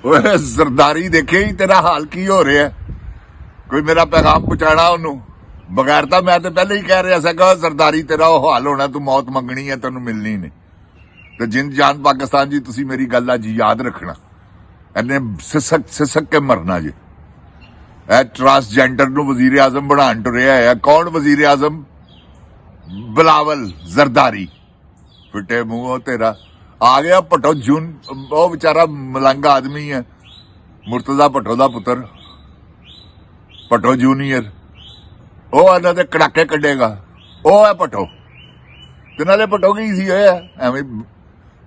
ਓਏ ਜ਼ਰਦਾਰੀ ਦੇਖੇ ਹੀ ਤੇਰਾ ਹਾਲ ਕੀ ਹੋ ਰਿਹਾ। ਕੋਈ ਮੇਰਾ ਪੈਗਾਮ ਪਹੁੰਚਾਣਾ ਉਹਨੂੰ। ਬਗੈਰ ਤਾਂ ਮੈਂ ਤੇ ਪਹਿਲੇ ਹੀ ਕਹਿ ਰਿਹਾ ਸੀਗਾ ਜ਼ਰਦਾਰੀ ਤੇਰਾ ਉਹ ਹਾਲ ਹੋਣਾ, ਤੂੰ ਮੌਤ ਮੰਗਣੀ ਹੈ, ਤੈਨੂੰ ਮਿਲਣੀ ਨਹੀਂ। ਤੇ ਜਿੰਦ ਜਾਨ ਪਾਕਿਸਤਾਨ ਜੀ, ਤੁਸੀਂ ਮੇਰੀ ਗੱਲ ਅੱਜ ਯਾਦ ਰੱਖਣਾ। ਇਹਨੇ ਸਿਸਕ ਕੇ ਮਰਨਾ ਜੀ। ਇਹ ਟਰਾਂਸਜੈਂਡਰ ਨੂੰ ਵਜ਼ੀਰ ਆਜ਼ਮ ਬਣਾਉਣ ਟੁਰਿਆ ਹੈ। ਕੌਣ ਵਜ਼ੀਰ ਆਜ਼ਮ? ਬਿਲਾਵਲ ਜ਼ਰਦਾਰੀ। ਫਿੱਟੇ ਮੂੰਹ ਤੇਰਾ ਆ ਗਿਆ ਭੱਟੋ ਜੂਨ। ਉਹ ਵਿਚਾਰਾ ਮਲੰਗ ਆਦਮੀ ਹੈ, ਮੁਰਤਜ਼ਾ ਭੱਟੋ ਦਾ ਪੁੱਤਰ, ਭੱਟੋ ਜੂਨੀਅਰ। ਉਹ ਇਹਨਾਂ ਦੇ ਕੜਾਕੇ ਕੱਢੇਗਾ। ਉਹ ਹੈ ਭੱਟੋ। ਤੇ ਨਾਲੇ ਭੱਟੋ ਕੀ ਸੀ ਹੋਇਆ, ਐਵੇਂ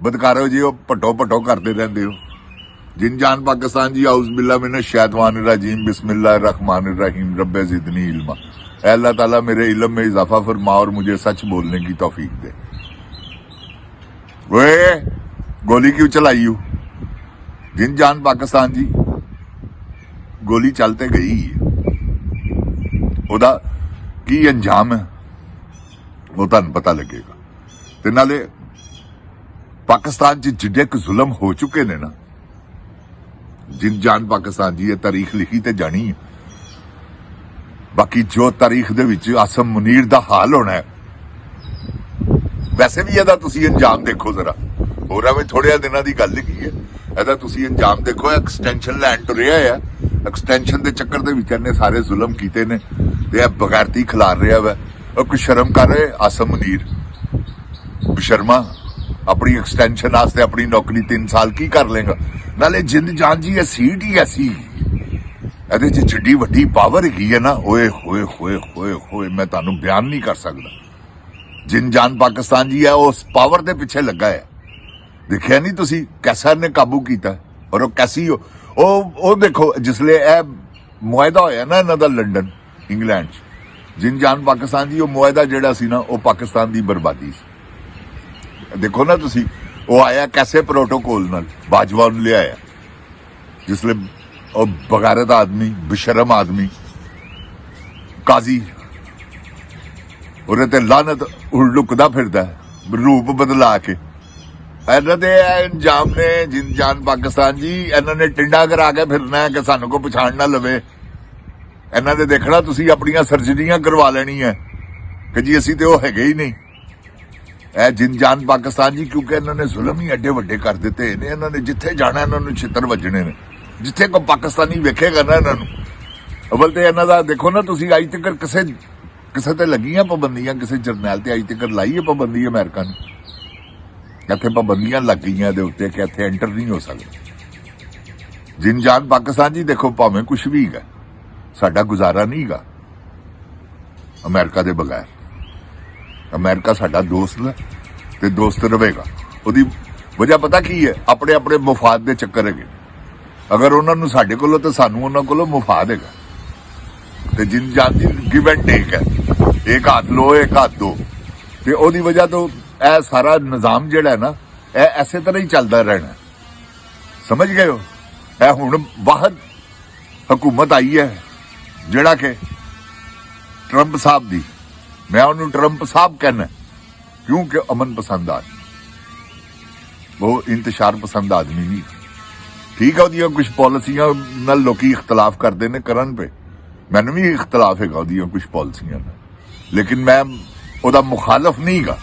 ਬਦਕਾਰੋ ਜੀ। ਉਹ ਭੱਟੋ ਭੱਟੋ ਕਰਦੇ ਰਹਿੰਦੇ ਹੋ। जिन जान पाकिस्तान जी, आउज़ बिल्लाह मिनश शैतानिर रजीम, बिस्मिल्लाहिर रहमानिर रहीम, रब्बे ज़िदनी इल्मा। अल्लाह ताला मेरे इल्म में इजाफा फरमा और मुझे सच बोलने की तौफीक दे। वे गोली क्यों चलाई हो? जिन जान पाकिस्तान जी, गोली चलते गई ओदा की अंजाम है वो तुहानूं पता लगेगा। ते नाले पाकिस्तान च जिड्डे क जुल्म हो चुके ने ना, जिन जान पाकिस्तान जी, ये तारीख लिखी ते जानी है। बाकी जो तारीख दे विच आसम मुनीर दा हाल होना है, वैसे भी ਇਹਦਾ ਤੁਸੀਂ ਅੰਜਾਮ ਦੇਖੋ ਜ਼ਰਾ। ਹੋਰਾਂ ਵਿੱਚ ਥੋੜ੍ਹੇ ਦਿਨਾਂ ਦੀ ਗੱਲ ਕੀ ਹੈ, ਇਹਦਾ ਤੁਸੀਂ ਅੰਜਾਮ ਦੇਖੋ। ਐਕਸਟੈਂਸ਼ਨ ਲੈਣ ਟੁਰਿਆ ਹੈ। ਐਕਸਟੈਂਸ਼ਨ ਦੇ ਚੱਕਰ ਦੇ ਵਿੱਚ ਇਹਨੇ ਸਾਰੇ ਜ਼ੁਲਮ ਕੀਤੇ ਨੇ ਤੇ ਇਹ ਬਗੈਰਤੀ ਖਿਲਾਰ ਰਿਹਾ ਵਾ। ਉਹ ਕੋਈ ਸ਼ਰਮ ਕਰ ਰਹੇ ਆਸਮ ਮੁਨੀਰ? ਬਸ਼ਰਮਾ ਆਪਣੀ ਐਕਸਟੈਂਸ਼ਨ ਵਾਸਤੇ ਆਪਣੀ ਨੌਕਰੀ 3 ਸਾਲ ਕੀ ਕਰ ਲੇਗਾ? ਨਾਲੇ ਜਿੰਦ ਜਾਨ ਜੀ, ਇਹ ਸੀਟ ਹੀ ਐਸੀ, ਇਹਦੇ 'ਚ ਜਿੱਡੀ ਵੱਡੀ ਪਾਵਰ ਹੈਗੀ ਹੈ ਨਾ, ਓਏ ਹੋਏ ਹੋਏ ਹੋਏ ਹੋਏ, ਮੈਂ ਤੁਹਾਨੂੰ ਬਿਆਨ ਨਹੀਂ ਕਰ ਸਕਦਾ। ਜਿੰਦ ਜਾਨ ਪਾਕਿਸਤਾਨ ਜੀ ਹੈ ਉਸ ਪਾਵਰ ਦੇ ਪਿੱਛੇ ਲੱਗਾ ਹੈ। ਦੇਖਿਆ ਨਹੀਂ ਤੁਸੀਂ ਕੈਸਾ ਨੇ ਕਾਬੂ ਕੀਤਾ? ਔਰ ਉਹ ਕੈਸੀ ਉਹ ਦੇਖੋ, ਜਿਸਲੇ ਇਹ ਮੁਆਇਦਾ ਹੋਇਆ ਨਾ ਇਹਨਾਂ ਦਾ ਲੰਡਨ ਇੰਗਲੈਂਡ 'ਚ, ਜਿੰਦ ਜਾਨ ਪਾਕਿਸਤਾਨ ਜੀ, ਉਹ ਮੁਆਇਦਾ ਜਿਹੜਾ ਸੀ ਨਾ, ਉਹ ਪਾਕਿਸਤਾਨ ਦੀ ਬਰਬਾਦੀ ਸੀ। ਦੇਖੋ ਨਾ ਤੁਸੀਂ, ਉਹ ਆਇਆ ਕੈਸੇ ਪ੍ਰੋਟੋਕੋਲ ਨਾਲ ਬਾਜਵਾ ਨੂੰ ਲਿਆਇਆ, ਜਿਸਲੇ ਉਹ ਬਗੈਰਤ ਆਦਮੀ, ਬਸ਼ਰਮ ਆਦਮੀ, ਕਾਜ਼ੀ ਉਹਦੇ ਤੇ ਲਾਨਤ ਲੁਕਦਾ ਫਿਰਦਾ ਰੂਪ ਬਦਲਾ ਕੇ। ਇਹਨਾਂ ਦੇ ਅੰਜਾਮ ਨੇ ਜਿੰਦ ਜਾਨ ਪਾਕਿਸਤਾਨ ਜੀ। ਇਹਨਾਂ ਨੇ ਟਿੰਡਾ ਕਰਾ ਕੇ ਫਿਰਨਾ ਹੈ ਕਿ ਸਾਨੂੰ ਕੋਈ ਪਛਾਣ ਨਾ ਲਵੇ। ਇਹਨਾਂ ਦੇ ਦੇਖਣਾ ਤੁਸੀਂ ਆਪਣੀਆਂ ਸਰਜਰੀਆਂ ਕਰਵਾ ਲੈਣੀਆਂ ਕਿ ਜੀ ਅਸੀਂ ਤੇ ਉਹ ਹੈਗੇ ਹੀ ਨਹੀਂ। ਇਹ ਜਿੰਦ ਜਾਨ ਪਾਕਿਸਤਾਨ ਜੀ, ਕਿਉਂਕਿ ਇਹਨਾਂ ਨੇ ਜ਼ੁਲਮ ਹੀ ਐਡੇ ਵੱਡੇ ਕਰ ਦਿੱਤੇ ਨੇ। ਇਹਨਾਂ ਨੇ ਜਿੱਥੇ ਜਾਣਾ ਇਹਨਾਂ ਨੂੰ ਛਿੱਤਰ ਵੱਜਣੇ ਨੇ। ਜਿੱਥੇ ਕੋਈ ਪਾਕਿਸਤਾਨੀ ਵੇਖੇਗਾ ਨਾ ਇਹਨਾਂ ਨੂੰ। ਅਵਲ ਤੇ ਇਹਨਾਂ ਦਾ ਦੇਖੋ ਨਾ ਤੁਸੀਂ, ਅੱਜ ਤੱਕ ਕਿਸੇ ਤੇ ਲੱਗੀਆਂ ਪਾਬੰਦੀਆਂ, ਕਿਸੇ ਜਰਨੈਲ ਤੇ ਅੱਜ ਤੱਕ ਲਾਈ ਹੈ ਪਾਬੰਦੀ ਅਮਰੀਕਾ ਨੇ। ਇੱਥੇ ਪਾਬੰਦੀਆਂ ਲੱਗ ਗਈਆਂ ਇਹਦੇ ਉੱਤੇ ਕਿ ਇੱਥੇ ਐਂਟਰ ਨਹੀਂ ਹੋ ਸਕਦਾ। ਜਿੰਦ ਜਾਨ ਪਾਕਿਸਤਾਨ ਜੀ ਦੇਖੋ, ਭਾਵੇਂ ਕੁਛ ਵੀ ਹੈਗਾ, ਸਾਡਾ ਗੁਜ਼ਾਰਾ ਨਹੀਂ ਹੈਗਾ ਅਮਰੀਕਾ ਦੇ ਬਗੈਰ। ਅਮਰੀਕਾ ਸਾਡਾ ਦੋਸਤ ਹੈ ਤੇ ਦੋਸਤ ਰਹੇਗਾ। ਉਹਦੀ ਵਜ੍ਹਾ ਪਤਾ ਕੀ ਹੈ? ਆਪਣੇ ਆਪਣੇ ਮੁਫਾਦ ਦੇ ਚੱਕਰ ਹੈਗੇ। ਅਗਰ ਉਹਨਾਂ ਨੂੰ ਸਾਡੇ ਕੋਲੋਂ ਤੇ ਸਾਨੂੰ ਉਹਨਾਂ ਕੋਲੋਂ ਮੁਫਾਦ ਹੈਗਾ। ਤੇ ਜਿੰਦ ਜਾਨ ਦੀ ਗਿਵ ਐਂਡ ਟੇਕ ਹੈ, ਇੱਕ ਹੱਥ ਲੋ ਇੱਕ ਹੱਥ ਦੋ। ਤੇ ਉਹਦੀ ਵਜ੍ਹਾ ਤੋਂ ਇਹ ਸਾਰਾ ਨਿਜ਼ਾਮ ਜਿਹੜਾ ਹੈ ਨਾ, ਇਹ ਐਸੇ ਤਰ੍ਹਾਂ ਹੀ ਚੱਲਦਾ ਰਹਿਣਾ। ਸਮਝ ਗਏ ਹੋ? ਇਹ ਹੁਣ ਵਾਹਦ ਹਕੂਮਤ ਆਈ ਹੈ ਜਿਹੜਾ ਕਿ ਟਰੰਪ ਸਾਹਿਬ ਦੀ, ਮੈਂ ਉਹਨੂੰ ਟਰੰਪ ਸਾਹਿਬ ਕਹਿਣਾ ਕਿਉਂਕਿ ਅਮਨ ਪਸੰਦ ਆਦਮੀ, ਉਹ ਇੰਤਸ਼ਾਰ ਪਸੰਦ ਆਦਮੀ ਨਹੀਂ। ਠੀਕ ਹੈ, ਉਹਦੀਆਂ ਕੁਝ ਪਾਲਿਸੀਆਂ ਨਾਲ ਲੋਕੀ ਇਖਤਲਾਫ ਕਰਦੇ ਨੇ, ਕਰਨ ਪਏ। ਮੈਨੂੰ ਵੀ ਇਖਤਲਾਫ ਹੈਗਾ ਉਹਦੀਆਂ ਕੁਝ ਪਾਲਿਸੀਆਂ ਨਾਲ, ਲੇਕਿਨ ਮੈਂ ਉਹਦਾ ਮੁਖਾਲਫ ਨਹੀਂ ਹੈਗਾ।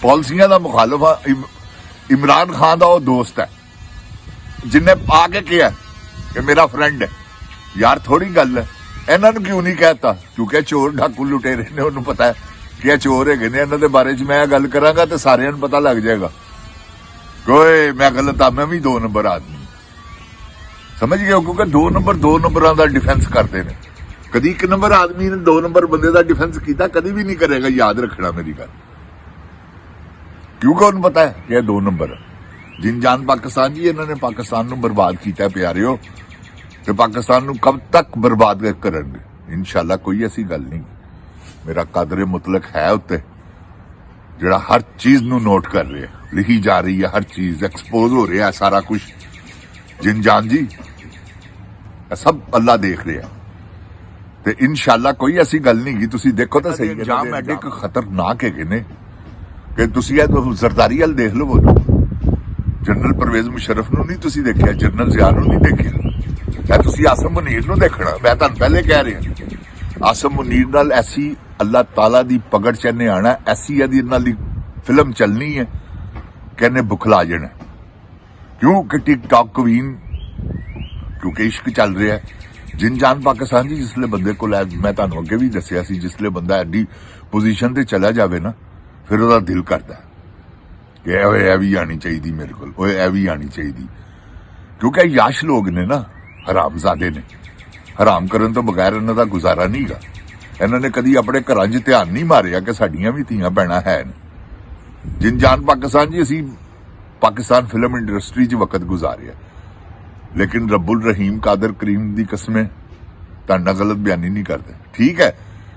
ਪਾਲਿਸੀਆਂ ਦਾ ਮੁਖਾਲਫ ਆ। ਇਮਰਾਨ ਖਾਨ ਦਾ ਉਹ ਦੋਸਤ ਹੈ ਜਿੰਨੇ ਆ ਕੇ ਕਿਹਾ ਕਿ ਮੇਰਾ ਫਰੈਂਡ ਹੈ। ਯਾਰ ਥੋੜੀ ਗੱਲ ਹੈ। ਇਹਨਾਂ ਨੂੰ ਕਿਉਂ ਨਹੀਂ ਕਹਿਤਾ? ਕਿਉਂਕਿ ਚੋਰ ਡਾਕੂ ਲੁਟੇਰੇ ਨੇ, ਉਹਨੂੰ ਪਤਾ ਹੈ ਕਿ ਇਹ ਚੋਰ ਹੈਗੇ ਨੇ। ਇਹਨਾਂ ਦੇ ਬਾਰੇ 'ਚ ਮੈਂ ਗੱਲ ਕਰਾਂਗਾ ਤੇ ਸਾਰਿਆਂ ਨੂੰ ਪਤਾ ਲੱਗ ਜਾਏਗਾ ਕੋਈ ਮੈਂ ਗਲਤ ਆ, ਮੈਂ ਵੀ 2 ਨੰਬਰ ਆਦਮੀ। ਸਮਝ ਗਏ ਹੋ? ਕਿਉਂਕਿ 2 ਨੰਬਰਾਂ ਦਾ ਡਿਫੈਂਸ ਕਰਦੇ ਨੇ। ਕਦੀ 1 ਨੰਬਰ ਆਦਮੀ ਨੇ 2 ਨੰਬਰ ਬੰਦੇ ਦਾ ਡਿਫੈਂਸ ਕੀਤਾ ਕਦੀ ਵੀ ਨਹੀਂ ਕਰੇਗਾ। ਯਾਦ ਰੱਖਣਾ ਮੇਰੀ ਗੱਲ, ਕਿਉਂਕਿ ਉਹਨੂੰ ਪਤਾ ਹੈ ਕਿ ਇਹ 2 ਨੰਬਰ ਹੈ। ਜਿੰਦ ਜਾਨ ਪਾਕਿਸਤਾਨ ਜੀ, ਇਹਨਾਂ ਨੇ ਪਾਕਿਸਤਾਨ ਨੂੰ ਬਰਬਾਦ ਕੀਤਾ ਪਿਆਰਿਓ, ਤੇ ਪਾਕਿਸਤਾਨ ਨੂੰ ਕਦ ਤੱਕ ਬਰਬਾਦ ਕਰਨਗੇ? ਇਨਸ਼ਾਅੱਲਾ ਕੋਈ ਐਸੀ ਗੱਲ ਨਹੀਂ। ਮੇਰਾ ਕਾਦਰ ਮੁਤਲਕ ਹੈ ਉੱਤੇ, ਜਿਹੜਾ ਹਰ ਚੀਜ਼ ਨੂੰ ਨੋਟ ਕਰ ਰਿਹਾ, ਲਿਖੀ ਜਾ ਰਹੀ ਹੈ, ਹਰ ਚੀਜ਼ ਐਕਸਪੋਜ਼ ਹੋ ਰਿਹਾ, ਸਾਰਾ ਕੁਝ। ਜਿੰਦ ਜਾਨ ਜੀ, ਇਹ ਸਭ ਅੱਲਾ ਦੇਖ ਰਿਹਾ ਤੇ ਇਨਸ਼ਾਅੱਲਾ ਕੋਈ ਐਸੀ ਗੱਲ ਨਹੀਂ ਗੀ। ਤੁਸੀਂ ਦੇਖੋ ਤਾਂ ਸਹੀ, ਅੰਜਾਮ ਐਡੇ ਖਤਰਨਾਕ ਹੈਗੇ ਨੇ ਕਿ ਤੁਸੀਂ ਇਹ ਜ਼ਰਦਾਰੀ ਵੱਲ ਦੇਖ ਲਵੋ। ਜਨਰਲ ਪਰਵੇਜ਼ ਮੁਸ਼ਰਫ ਨੂੰ ਨਹੀਂ ਤੁਸੀਂ ਦੇਖਿਆ, ਜਨਰਲ ਜ਼ਿਆ ਨੂੰ ਨਹੀਂ ਦੇਖਿਆ, ਇਹ ਤੁਸੀਂ ਆਸਮ ਮੁਨੀਰ ਨੂੰ ਦੇਖਣਾ। ਮੈਂ ਤੁਹਾਨੂੰ ਪਹਿਲੇ ਕਹਿ ਰਿਹਾ, ਆਸਮ ਮੁਨੀਰ ਨਾਲ ਐਸੀ ਅੱਲਾਹ ਤਾਲਾ ਦੀ ਪਗੜ ਚ ਇਹਨੇ ਆਣਾ, ਐਸੀ ਇਹਦੀ ਨਾਲ ਦੀ ਫਿਲਮ ਚੱਲਣੀ ਹੈ ਕਿ ਇਹਨੇ ਬੁਖਲਾ ਜਾਣਾ। ਕਿਉਂ ਕਿ ਟਿਕਟੌਕ ਕਵੀਨ, ਕਿਉਂਕਿ ਇਸ਼ਕ ਚੱਲ ਰਿਹਾ ਹੈ। ਜਿਨ ਜਾਨ ਪਾਕਿਸਤਾਨ ਜੀ ਜਿਸਲੇ ਬੰਦੇ ਕੋਲ, ਮੈਂ ਤੁਹਾਨੂੰ ਅੱਗੇ ਵੀ ਦੱਸਿਆ ਸੀ, ਜਿਸਲੇ ਬੰਦਾ ਐਡੀ ਪੋਜੀਸ਼ਨ ਤੇ ਚਲਾ ਜਾਵੇ ਨਾ, ਫਿਰ ਉਹਦਾ ਦਿਲ ਕਰਦਾ ਕਿ ਓਏ ਇਹ ਵੀ ਆਣੀ ਚਾਹੀਦੀ ਮੇਰੇ ਕੋਲ, ਓਏ ਇਹ ਵੀ ਆਣੀ ਚਾਹੀਦੀ। ਕਿਉਂਕਿ ਇਹ ਯਾਸ਼ ਲੋਕ ਨੇ ਨਾ, ਹਰਾਮਜ਼ਾਦੇ ਨੇ, ਹਰਾਮ ਕਰਨ ਤੋਂ ਬਗੈਰ ਇਹਨਾਂ ਦਾ ਗੁਜ਼ਾਰਾ ਨਹੀਂਗਾ। ਇਹਨਾਂ ਨੇ ਕਦੀ ਆਪਣੇ ਘਰਾਂ 'ਚ ਧਿਆਨ ਨਹੀਂ ਮਾਰਿਆ ਕਿ ਸਾਡੀਆਂ ਵੀ ਧੀਆਂ ਭੈਣਾਂ ਹੈ ਨੇ। ਜਿਨ ਜਾਨ ਪਾਕਿਸਤਾਨ ਜੀ, ਅਸੀਂ ਪਾਕਿਸਤਾਨ ਫਿਲਮ ਇੰਡਸਟਰੀ 'ਚ ਵਕਤ ਗੁਜ਼ਾਰਿਆ, ਲੇਕਿਨ ਰੱਬੁਲ ਰਹੀਮ ਕਾਦਰ ਕਰੀਮ ਦੀ ਕਸਮੇ ਤੁਹਾਡੇ ਨਾਲ ਗਲਤ ਬਿਆਨੀ ਨਹੀਂ ਕਰਦੇ। ਠੀਕ ਹੈ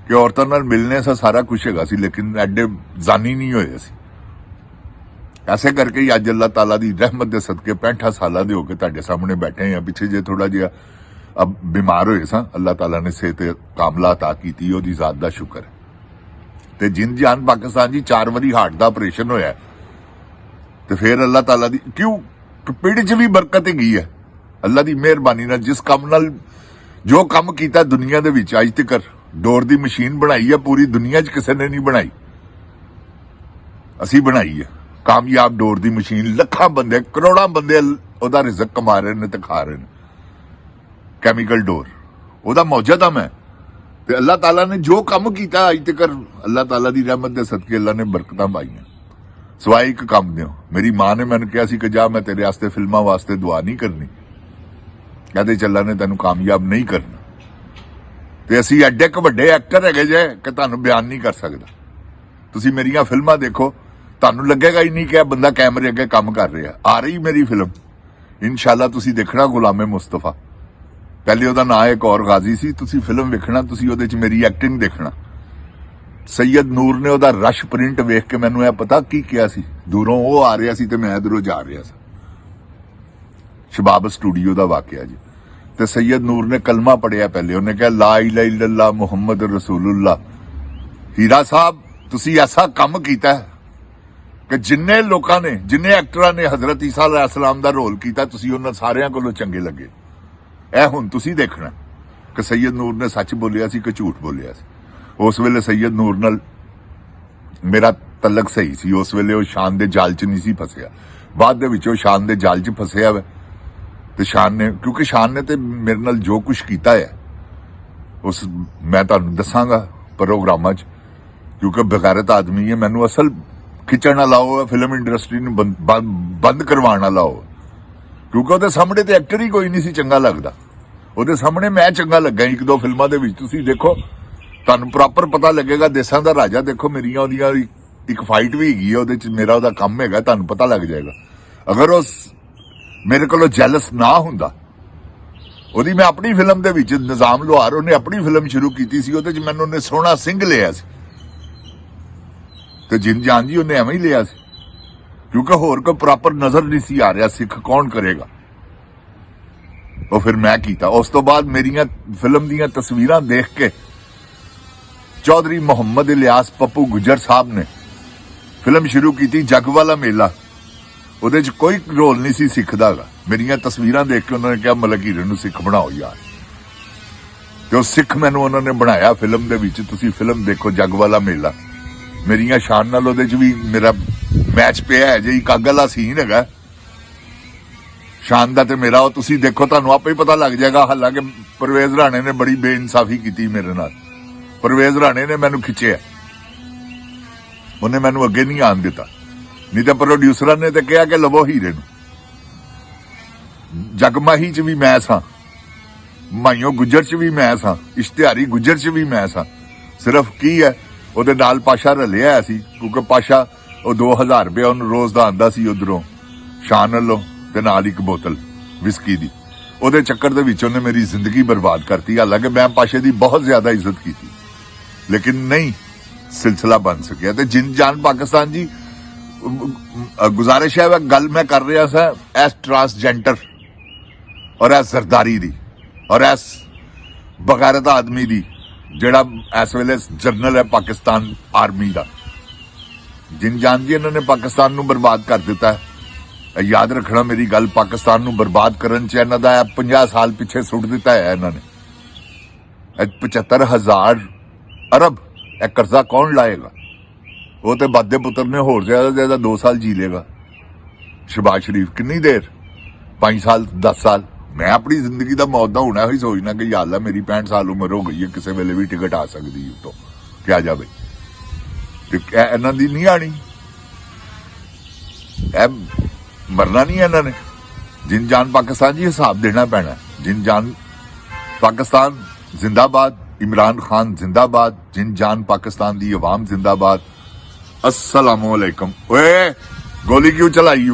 ਕਿ ਔਰਤਾਂ ਨਾਲ ਮਿਲਣੇ ਸਾ ਸਾਰਾ ਕੁਝ ਹੈਗਾ ਸੀ, ਲੇਕਿਨ ਐਡੇ ਜ਼ਾਨੀ ਨਹੀਂ ਹੋਏ ਅਸੀਂ। ਐਸੇ ਕਰਕੇ ਹੀ ਅੱਜ ਅੱਲਾਹ ਤਾਲਾ ਦੀ ਰਹਿਮਤ ਦੇ ਸਦਕੇ 65 ਸਾਲਾਂ ਦੇ ਹੋ ਕੇ ਤੁਹਾਡੇ ਸਾਹਮਣੇ ਬੈਠੇ ਹਾਂ। ਪਿੱਛੇ ਜੇ ਥੋੜਾ ਜਿਹਾ ਅਬ ਬਿਮਾਰ ਹੋਏ ਸਾਂ, ਅੱਲਾਹ ਤਾਲਾ ਨੇ ਸਿਹਤ ਕਾਮਲਾ ਅਤਾ ਕੀਤੀ, ਉਹਦੀ ਜ਼ਾਤ ਦਾ ਸ਼ੁਕਰ ਹੈ। ਤੇ ਜਿਨ ਜਾਨ ਪਾਕਿਸਤਾਨ ਜੀ 4 ਵਾਰੀ ਹਾਰਟ ਦਾ ਆਪਰੇਸ਼ਨ ਹੋਇਆ, ਤੇ ਫਿਰ ਅੱਲਾਹ ਤਾਲਾ ਦੀ ਕਿਉਂ ਪਿੰਡ 'ਚ ਵੀ ਬਰਕਤ ਹੈਗੀ ਹੈ ਅੱਲਾਹ ਦੀ ਮਿਹਰਬਾਨੀ ਨਾਲ। ਜਿਸ ਕੰਮ ਨਾਲ ਜੋ ਕੰਮ ਕੀਤਾ ਦੁਨੀਆ ਦੇ ਵਿੱਚ ਅੱਜ ਤੱਕ, ਡੋਰ ਦੀ ਮਸ਼ੀਨ ਬਣਾਈ ਹੈ, ਪੂਰੀ ਦੁਨੀਆ 'ਚ ਕਿਸੇ ਨੇ ਨਹੀਂ ਬਣਾਈ, ਅਸੀਂ ਬਣਾਈ ਹੈ ਕਾਮਯਾਬ ਡੋਰ ਦੀ ਮਸ਼ੀਨ। ਲੱਖਾਂ ਬੰਦੇ, ਕਰੋੜਾਂ ਬੰਦੇ ਉਹਦਾ ਰਿਜ਼ਕ ਕਮਾ ਰਹੇ ਨੇ ਤੇ ਖਾ ਰਹੇ ਨੇ। ਕੈਮੀਕਲ ਡੋਰ ਉਹਦਾ ਮੌਜੂਦਮ ਹੈ। ਤੇ ਅੱਲਾਹ ਤਾਲਾ ਨੇ ਜੋ ਕੰਮ ਕੀਤਾ ਅੱਜ ਤੱਕ, ਅੱਲਾਹ ਤਾਲਾ ਦੀ ਰਹਿਮਤ ਦੇ ਸਦਕੇ ਅੱਲਾਹ ਨੇ ਬਰਕਤਾਂ ਪਾਈਆਂ। ਸਵਾਈ ਇੱਕ ਕੰਮ ਦਿਓ, ਮੇਰੀ ਮਾਂ ਨੇ ਮੈਨੂੰ ਕਿਹਾ ਸੀ ਕਿ ਜਾ ਮੈਂ ਤੇਰੇ ਵਾਸਤੇ ਫਿਲਮਾਂ ਵਾਸਤੇ ਦੁਆ ਨਹੀਂ ਕਰਨੀ, ਕਹਿੰਦੇ ਚੱਲਾ ਨੇ ਤੈਨੂੰ ਕਾਮਯਾਬ ਨਹੀਂ ਕਰਨਾ। ਤੇ ਅਸੀਂ ਐਡੇ ਕੁ ਵੱਡੇ ਐਕਟਰ ਹੈਗੇ ਜੇ ਕਿ ਤੁਹਾਨੂੰ ਬਿਆਨ ਨਹੀਂ ਕਰ ਸਕਦਾ। ਤੁਸੀਂ ਮੇਰੀਆਂ ਫਿਲਮਾਂ ਦੇਖੋ, ਤੁਹਾਨੂੰ ਲੱਗੇਗਾ ਹੀ ਨਹੀਂ ਕਿ ਇਹ ਬੰਦਾ ਕੈਮਰੇ ਅੱਗੇ ਕੰਮ ਕਰ ਰਿਹਾ। ਆ ਰਹੀ ਮੇਰੀ ਫਿਲਮ ਇਨਸ਼ਾਅੱਲਾ, ਤੁਸੀਂ ਦੇਖਣਾ, ਗੁਲਾਮੇ ਮੁਸਤਫਾ। ਪਹਿਲੇ ਉਹਦਾ ਨਾਂ ਇੱਕ ਔਰ ਗਾਜ਼ੀ ਸੀ। ਤੁਸੀਂ ਫਿਲਮ ਵੇਖਣਾ, ਤੁਸੀਂ ਉਹਦੇ 'ਚ ਮੇਰੀ ਐਕਟਿੰਗ ਦੇਖਣਾ। ਸੈਯਦ ਨੂਰ ਨੇ ਉਹਦਾ ਰਸ਼ ਪ੍ਰਿੰਟ ਵੇਖ ਕੇ ਮੈਨੂੰ ਇਹ ਪਤਾ ਕੀ ਕਿਹਾ ਸੀ, ਦੂਰੋਂ ਉਹ ਆ ਰਿਹਾ ਸੀ ਤੇ ਮੈਂ ਇਧਰੋਂ ਜਾ ਰਿਹਾ ਸੀ। ਸ਼ਬਾਬ ਸਟੂਡੀਓ ਦਾ ਵਾਕਿਆ ਜੀ। ਤੇ ਸੈਯਦ ਨੂਰ ਨੇ ਕਲਮਾ ਪੜਿਆ ਪਹਿਲੇ, ਉਹਨੇ ਕਿਹਾ ਲਾ ਇਲਾਹਾ ਇল্লাল্লাਹ ਮੁਹੰਮਦ ਰਸੂਲullah। ਹੀਰਾ ਸਾਹਿਬ, ਤੁਸੀਂ ਐਸਾ ਕੰਮ ਕੀਤਾ ਕਿ ਜਿੰਨੇ ਲੋਕਾਂ ਨੇ, ਜਿੰਨੇ ਐਕਟਰਾਂ ਨੇ ਹਜ਼ਰਤ ਈਸਾ ਅਲੈਹਿਸਲਾਮ ਦਾ ਰੋਲ ਕੀਤਾ, ਤੁਸੀਂ ਉਹਨਾਂ ਸਾਰਿਆਂ ਕੋਲੋਂ ਚੰਗੇ ਲੱਗੇ। ਇਹ ਹੁਣ ਤੁਸੀਂ ਦੇਖਣਾ ਕਿ ਸੈਯਦ ਨੂਰ ਨੇ ਸੱਚ ਬੋਲਿਆ ਸੀ ਕਿ ਝੂਠ ਬੋਲਿਆ ਸੀ। ਉਸ ਵੇਲੇ ਸੈਯਦ ਨੂਰ ਨਾਲ ਮੇਰਾ ਤਲਕ ਸਹੀ ਸੀ, ਉਸ ਵੇਲੇ ਉਹ ਸ਼ਾਨ ਦੇ ਜਾਲ 'ਚ ਨਹੀਂ ਸੀ ਫਸਿਆ। ਬਾਅਦ ਦੇ ਵਿੱਚ ਉਹ ਸ਼ਾਨ ਦੇ ਜਾਲ 'ਚ ਫਸਿਆ ਵਾ। ਤੇ ਸ਼ਾਨ ਨੇ, ਕਿਉਂਕਿ ਸ਼ਾਨ ਨੇ ਤੇ ਮੇਰੇ ਨਾਲ ਜੋ ਕੁਝ ਕੀਤਾ ਹੈ ਉਸ ਮੈਂ ਤੁਹਾਨੂੰ ਦੱਸਾਂਗਾ ਪ੍ਰੋਗਰਾਮਾਂ 'ਚ, ਕਿਉਂਕਿ ਬਗੈਰਤ ਆਦਮੀ ਹੈ। ਮੈਨੂੰ ਅਸਲ ਖਿੱਚਣ ਨਾ ਲਾਓ, ਫਿਲਮ ਇੰਡਸਟਰੀ ਨੂੰ ਬੰਦ ਕਰਵਾਉਣ ਨਾ ਲਾਓ, ਕਿਉਂਕਿ ਉਹਦੇ ਸਾਹਮਣੇ ਤੇ ਐਕਟਰ ਹੀ ਕੋਈ ਨਹੀਂ ਸੀ ਚੰਗਾ ਲੱਗਦਾ। ਉਹਦੇ ਸਾਹਮਣੇ ਮੈਂ ਚੰਗਾ ਲੱਗਾ 1-2 ਫਿਲਮਾਂ ਦੇ ਵਿੱਚ। ਤੁਸੀਂ ਦੇਖੋ, ਤੁਹਾਨੂੰ ਪ੍ਰੋਪਰ ਪਤਾ ਲੱਗੇਗਾ। ਦੇਸਾਂ ਦਾ ਰਾਜਾ ਦੇਖੋ, ਮੇਰੀਆਂ ਉਹਦੀਆਂ ਇੱਕ ਫਾਈਟ ਵੀ ਹੈਗੀ ਹੈ ਉਹਦੇ 'ਚ, ਮੇਰਾ ਉਹਦਾ ਕੰਮ ਹੈਗਾ, ਤੁਹਾਨੂੰ ਪਤਾ ਲੱਗ ਜਾਏਗਾ। ਅਗਰ ਉਹ ਮੇਰੇ ਕੋਲੋਂ ਜੈਲਸ ਨਾ ਹੁੰਦਾ, ਉਹਦੀ ਮੈਂ ਆਪਣੀ ਫਿਲਮ ਦੇ ਵਿੱਚ ਨਿਜ਼ਾਮ ਲੋਹਾਰ, ਉਹਨੇ ਆਪਣੀ ਫਿਲਮ ਸ਼ੁਰੂ ਕੀਤੀ ਸੀ, ਉਹਦੇ 'ਚ ਮੈਨੂੰ ਉਹਨੇ ਸੋਹਣਾ ਸਿੰਘ ਲਿਆ ਸੀ, ਤੇ ਜਿਨ ਜਾਨ ਜੀ ਉਹਨੇ ਐਵੇਂ ਹੀ ਲਿਆ ਸੀ, ਕਿਉਂਕਿ ਹੋਰ ਕੋਈ ਪ੍ਰੋਪਰ ਨਜ਼ਰ ਨਹੀਂ ਸੀ ਆ ਰਿਹਾ। ਸਿੱਖ ਕੌਣ ਕਰੇਗਾ? ਉਹ ਫਿਰ ਮੈਂ ਕੀਤਾ। ਉਸ ਤੋਂ ਬਾਅਦ ਮੇਰੀਆਂ ਫਿਲਮ ਦੀਆਂ ਤਸਵੀਰਾਂ ਦੇਖ ਕੇ ਚੌਧਰੀ ਮੁਹੰਮਦ ਇਲਿਆਸ ਪੱਪੂ ਗੁੱਜਰ ਸਾਹਿਬ ਨੇ ਫਿਲਮ ਸ਼ੁਰੂ ਕੀਤੀ ਜੱਗ ਵਾਲਾ ਮੇਲਾ। ਉਹਦੇ 'ਚ ਕੋਈ ਰੋਲ ਨਹੀਂ ਸੀ ਸਿੱਖ ਦਾ। ਮੇਰੀਆਂ ਤਸਵੀਰਾਂ ਦੇਖ ਕੇ ਉਹਨਾਂ ਨੇ ਕਿਹਾ ਮਲਕ ਹੀਰੇ ਨੂੰ ਸਿੱਖ ਬਣਾਓ ਯਾਰ, ਤੇ ਉਹ ਸਿੱਖ ਮੈਨੂੰ ਉਹਨਾਂ ਨੇ ਬਣਾਇਆ ਫਿਲਮ ਦੇ ਵਿੱਚ। ਤੁਸੀਂ ਫਿਲਮ ਦੇਖੋ ਜੱਗ ਵਾਲਾ ਮੇਲਾ, ਮੇਰੀਆਂ ਸ਼ਾਨ ਨਾਲ ਉਹਦੇ 'ਚ ਵੀ ਮੇਰਾ ਮੈਚ ਪਿਆ ਹੈ ਜੀ। ਇੱਕ ਅੱਗ ਵਾਲਾ ਸੀਨ ਹੈਗਾ ਸ਼ਾਨ ਦਾ ਤੇ ਮੇਰਾ, ਉਹ ਤੁਸੀਂ ਦੇਖੋ, ਤੁਹਾਨੂੰ ਆਪੇ ਹੀ ਪਤਾ ਲੱਗ ਜਾਏਗਾ। ਹਾਲਾਂਕਿ ਪਰਵੇਜ਼ ਰਾਣੇ ਨੇ ਬੜੀ ਬੇਇਨਸਾਫੀ ਕੀਤੀ ਮੇਰੇ ਨਾਲ। ਪਰਵੇਜ਼ ਰਾਣੇ ਨੇ ਮੈਨੂੰ ਖਿੱਚਿਆ, ਉਹਨੇ ਮੈਨੂੰ ਅੱਗੇ ਨਹੀਂ ਆਉਣ ਦਿੱਤਾ, ਨਹੀਂ ਤਾਂ ਪ੍ਰੋਡਿਊਸਰਾਂ ਨੇ ਤੇ ਕਿਹਾ ਕਿ ਲਵੋ ਹੀਰੇ ਨੂੰ। ਜਗਮਾਹੀ 'ਚ ਵੀ ਮੈਂ ਸਾਂ, ਮਾਈਓ ਗੁੱਜਰ 'ਚ ਵੀ ਮੈਂ ਸਾਂ, ਇਸ਼ਤਿਹਾਰੀ ਗੁੱਜਰ 'ਚ ਵੀ ਮੈਂ ਸਾਂ। ਸਿਰਫ ਕੀ ਹੈ, ਉਹਦੇ ਨਾਲ ਪਾਸ਼ਾ ਰਲਿਆ ਸੀ, ਕਿਉਂਕਿ ਪਾਸ਼ਾ ਉਹ 2000 ਰੁਪਏ ਉਹਨੂੰ ਰੋਜ਼ ਦਾ ਆਂਦਾ ਸੀ ਉਧਰੋਂ ਸ਼ਾਨ ਵੱਲੋਂ, ਤੇ ਨਾਲ ਇੱਕ ਬੋਤਲ ਵਿਸਕੀ ਦੀ। ਉਹਦੇ ਚੱਕਰ ਦੇ ਵਿੱਚ ਉਹਨੇ ਮੇਰੀ ਜ਼ਿੰਦਗੀ ਬਰਬਾਦ ਕਰਤੀ। ਹਾਲਾਂਕਿ ਮੈਂ ਪਾਸ਼ੇ ਦੀ ਬਹੁਤ ਜ਼ਿਆਦਾ ਇੱਜ਼ਤ ਕੀਤੀ, ਲੇਕਿਨ ਨਹੀਂ ਸਿਲਸਿਲਾ ਬਣ ਸਕਿਆ। ਤੇ ਜਿਨ ਜਾਨ ਪਾਕਿਸਤਾਨ ਜੀ, ਗੁਜ਼ਾਰਿਸ਼ ਹੈ, ਗੱਲ ਮੈਂ ਕਰ ਰਿਹਾ ਸਾਂ ਐਸ ਟਰਾਂਸਜੈਂਡਰ ਔਰ ਐਸ ਜ਼ਰਦਾਰੀ ਦੀ ਔਰ ਐਸ ਬਗੈਰਤ ਆਦਮੀ ਦੀ, ਜਿਹੜਾ ਇਸ ਵੇਲੇ ਜਰਨਲ ਹੈ ਪਾਕਿਸਤਾਨ ਆਰਮੀ ਦਾ। ਜਿਨ ਜਾਨ ਜੀ, ਇਹਨਾਂ ਨੇ ਪਾਕਿਸਤਾਨ ਨੂੰ ਬਰਬਾਦ ਕਰ ਦਿੱਤਾ ਹੈ। ਇਹ ਯਾਦ ਰੱਖਣਾ ਮੇਰੀ ਗੱਲ, ਪਾਕਿਸਤਾਨ ਨੂੰ ਬਰਬਾਦ ਕਰਨ ਚ ਇਹਨਾਂ ਦਾ 50 ਸਾਲ ਪਿੱਛੇ ਸੁੱਟ ਦਿੱਤਾ ਹੈ ਇਹਨਾਂ ਨੇ। ਇਹ 75,000 ਅਰਬ ਇਹ ਕਰਜ਼ਾ ਕੌਣ ਲਾਏਗਾ? ਉਹ ਤੇ ਬਾਦੇ ਪੁੱਤਰ ਨੇ ਹੋਰ ਜ਼ਿਆਦਾ 2 ਸਾਲ ਜੀ ਲੇਗਾ। ਸ਼ਹਿਬਾਜ਼ ਸ਼ਰੀਫ ਕਿੰਨੀ ਦੇਰ? 5 ਸਾਲ 10 ਸਾਲ। ਮੈਂ ਆਪਣੀ ਜ਼ਿੰਦਗੀ ਦਾ ਮੌਤ ਦਾ ਹੋਣਾ ਹੀ ਸੋਚਣਾ ਕਿ ਯਾਰ ਮੇਰੀ 65 ਸਾਲ ਉਮਰ ਹੋ ਗਈ ਹੈ, ਕਿਸੇ ਵੇਲੇ ਵੀ ਟਿਕਟ ਆ ਸਕਦੀ ਹੈ ਤੋਂ ਕਿਆ ਜਾਵੇ। ਤੇ ਇਹਨਾਂ ਦੀ ਨਹੀਂ ਆਣੀ, ਇਹ ਮਰਨਾ ਨਹੀਂ ਇਹਨਾਂ ਨੇ। ਜਿਨ ਜਾਨ ਪਾਕਿस्तान जी हिसाब देना पैना। जिन जान पाकिस्तान जिंदाबाद, इमरान खान जिंदाबाद, जिन जान पाकिस्तान दी अवाम जिंदाबाद। अस्सलामुअलैकुम। ओए गोली क्यों चलाई?